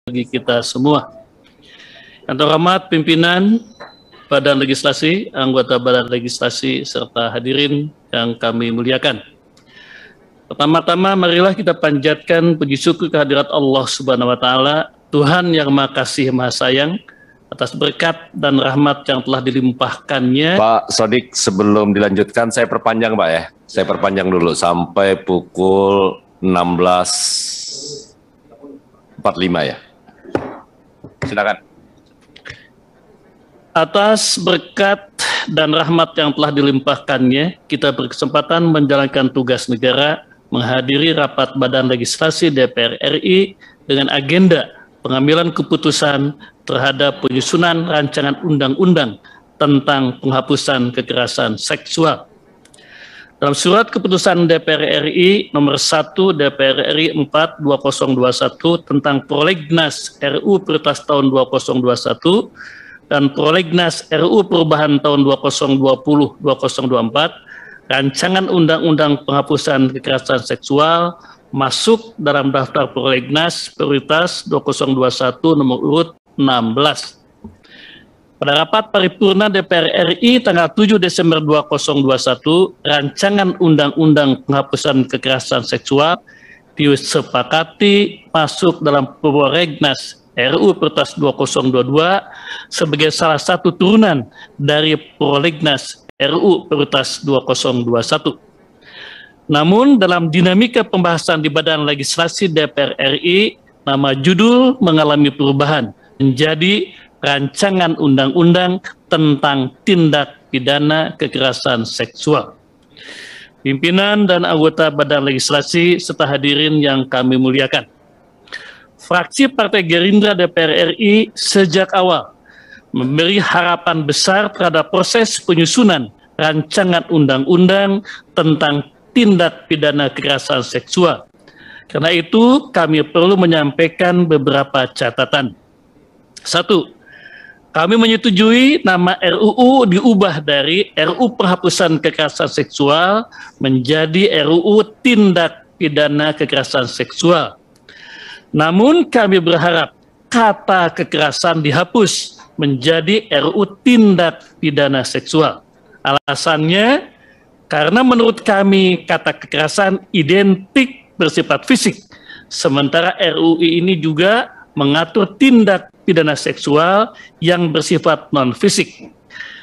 bagi kita semua. Yang terhormat pimpinan Badan Legislasi, anggota Badan Legislasi, serta hadirin yang kami muliakan. Pertama-tama marilah kita panjatkan puji syukur kehadirat Allah Subhanahu wa Ta'ala, Tuhan yang Maha Kasih Maha Sayang, atas berkat dan rahmat yang telah dilimpahkannya. Pak Sodik, sebelum dilanjutkan saya perpanjang Pak ya. Saya perpanjang dulu sampai pukul 16.45 ya. Silakan. Atas berkat dan rahmat yang telah dilimpahkannya, kita berkesempatan menjalankan tugas negara, menghadiri rapat Badan Legislasi DPR RI dengan agenda pengambilan keputusan terhadap penyusunan rancangan undang-undang tentang penghapusan kekerasan seksual. Dalam surat keputusan DPR RI nomor 1 DPR RI 4/2021 tentang Prolegnas RUU Prioritas tahun 2021 dan Prolegnas RUU Perubahan tahun 2020-2024, rancangan undang-undang penghapusan kekerasan seksual masuk dalam daftar Prolegnas Prioritas 2021 nomor urut 16. Pada rapat paripurna DPR RI tanggal 7 Desember 2021, rancangan undang-undang penghapusan kekerasan seksual disepakati masuk dalam Prolegnas RUU Prioritas 2022 sebagai salah satu turunan dari Prolegnas RUU Prioritas 2021. Namun dalam dinamika pembahasan di Badan Legislasi DPR RI, nama judul mengalami perubahan menjadi Rancangan Undang-Undang tentang Tindak Pidana Kekerasan Seksual. Pimpinan dan anggota Badan Legislasi serta hadirin yang kami muliakan. Fraksi Partai Gerindra DPR RI sejak awal memberi harapan besar terhadap proses penyusunan rancangan undang-undang tentang tindak pidana kekerasan seksual. Karena itu kami perlu menyampaikan beberapa catatan. 1. Kami menyetujui nama RUU diubah dari RUU Penghapusan Kekerasan Seksual menjadi RUU Tindak Pidana Kekerasan Seksual. Namun kami berharap kata kekerasan dihapus menjadi RUU Tindak Pidana Seksual. Alasannya karena menurut kami kata kekerasan identik bersifat fisik, sementara RUU ini juga mengatur tindak pidana seksual yang bersifat non-fisik.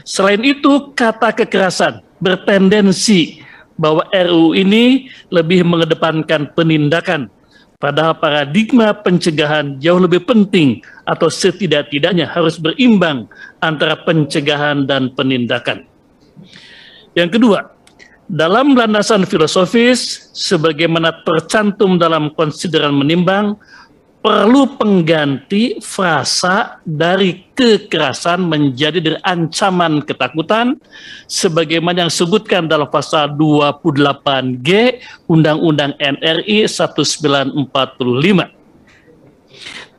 Selain itu, kata kekerasan bertendensi bahwa RUU ini lebih mengedepankan penindakan, padahal paradigma pencegahan jauh lebih penting atau setidak-tidaknya harus berimbang antara pencegahan dan penindakan. Yang kedua, dalam landasan filosofis, sebagaimana tercantum dalam konsideran menimbang, perlu pengganti frasa dari kekerasan menjadi dari ancaman ketakutan, sebagaimana yang disebutkan dalam pasal 28G Undang-Undang NRI 1945.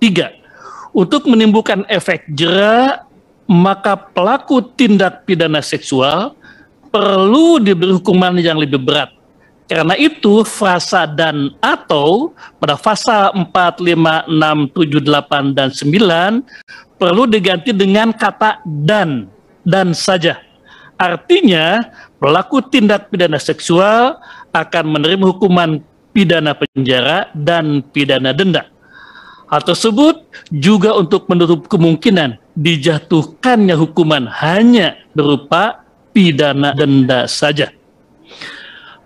3. Untuk menimbulkan efek jera, maka pelaku tindak pidana seksual perlu diberi hukuman yang lebih berat. Karena itu frasa dan atau pada pasal 4, 5, 6, 7, 8, dan 9 perlu diganti dengan kata dan saja. Artinya pelaku tindak pidana seksual akan menerima hukuman pidana penjara dan pidana denda. Hal tersebut juga untuk menutup kemungkinan dijatuhkannya hukuman hanya berupa pidana denda saja.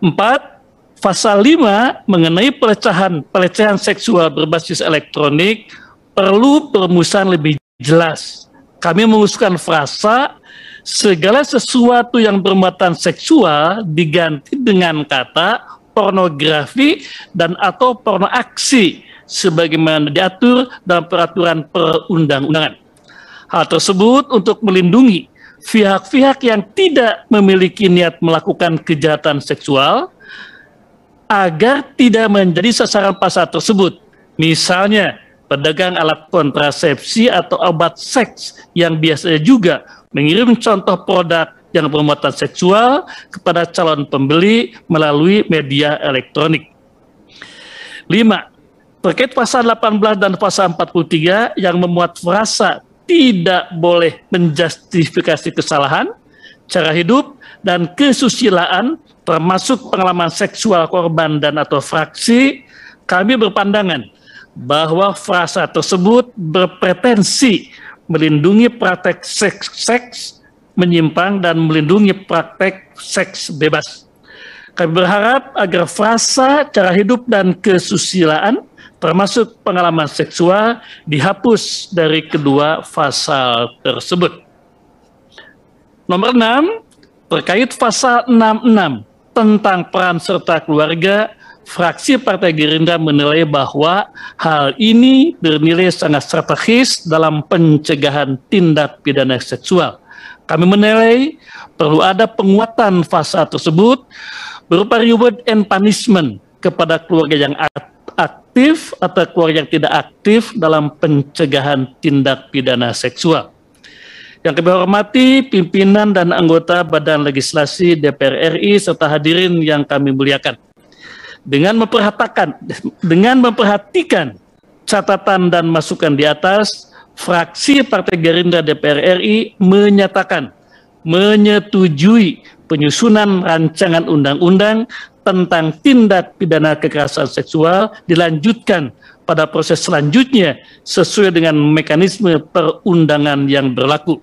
4. Pasal 5 mengenai pelecehan seksual berbasis elektronik perlu perumusan lebih jelas. Kami mengusulkan frasa segala sesuatu yang bermuatan seksual diganti dengan kata pornografi dan atau pornoaksi sebagaimana diatur dalam peraturan perundang-undangan. Hal tersebut untuk melindungi pihak-pihak yang tidak memiliki niat melakukan kejahatan seksual agar tidak menjadi sasaran pasal tersebut. Misalnya, pedagang alat kontrasepsi atau obat seks yang biasanya juga mengirim contoh produk yang bermuatan seksual kepada calon pembeli melalui media elektronik. 5. Terkait pasal 18 dan pasal 43 yang memuat frasa tidak boleh menjustifikasi kesalahan, cara hidup, dan kesusilaan, termasuk pengalaman seksual korban dan atau fraksi, kami berpandangan bahwa frasa tersebut berpretensi melindungi praktek seks menyimpang dan melindungi praktek seks bebas. Kami berharap agar frasa cara hidup dan kesusilaan termasuk pengalaman seksual dihapus dari kedua pasal tersebut. Nomor 6, terkait pasal 66 tentang peran serta keluarga, fraksi Partai Gerindra menilai bahwa hal ini bernilai sangat strategis dalam pencegahan tindak pidana seksual. Kami menilai perlu ada penguatan pasal tersebut berupa reward and punishment kepada keluarga yang aktif atau keluarga yang tidak aktif dalam pencegahan tindak pidana seksual. Yang kami hormati pimpinan dan anggota Badan Legislasi DPR RI serta hadirin yang kami muliakan. Dengan memperhatikan catatan dan masukan di atas, fraksi Partai Gerindra DPR RI menyatakan menyetujui penyusunan rancangan undang-undang tentang tindak pidana kekerasan seksual dilanjutkan pada proses selanjutnya sesuai dengan mekanisme perundangan yang berlaku.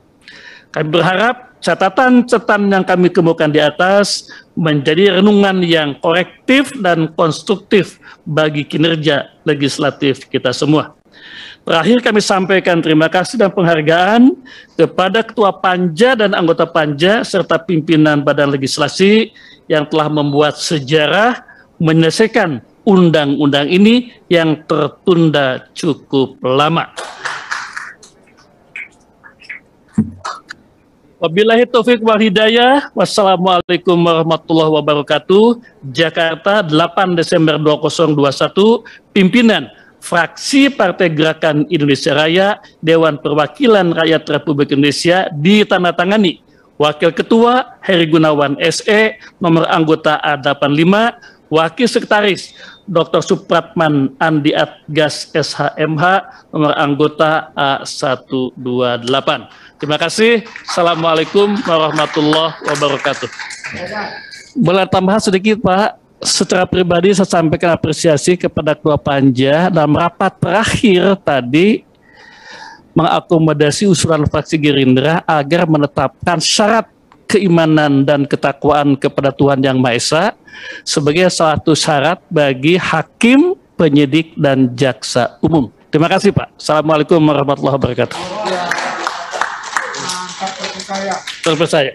Kami berharap catatan-catatan yang kami kemukakan di atas menjadi renungan yang korektif dan konstruktif bagi kinerja legislatif kita semua. Terakhir kami sampaikan terima kasih dan penghargaan kepada Ketua Panja dan anggota Panja serta pimpinan Badan Legislasi yang telah membuat sejarah menyelesaikan undang-undang ini yang tertunda cukup lama. Wabillahi taufik wal hidayah. Wassalamualaikum warahmatullahi wabarakatuh. Jakarta, 8 Desember 2021. Pimpinan Fraksi Partai Gerakan Indonesia Raya, Dewan Perwakilan Rakyat Republik Indonesia, ditandatangani Wakil Ketua Heri Gunawan SE, nomor anggota A85, Wakil Sekretaris Dr. Supratman Andi Atgas SHMH, nomor anggota A128. Terima kasih. Assalamualaikum warahmatullahi wabarakatuh. Boleh tambahan sedikit, Pak? Secara pribadi saya sampaikan apresiasi kepada Ketua Panja dalam rapat terakhir tadi mengakomodasi usulan fraksi Gerindra agar menetapkan syarat keimanan dan ketakwaan kepada Tuhan Yang Maha Esa sebagai salah satu syarat bagi hakim, penyidik, dan jaksa umum. Terima kasih, Pak. Assalamualaikum warahmatullahi wabarakatuh. Terpercaya.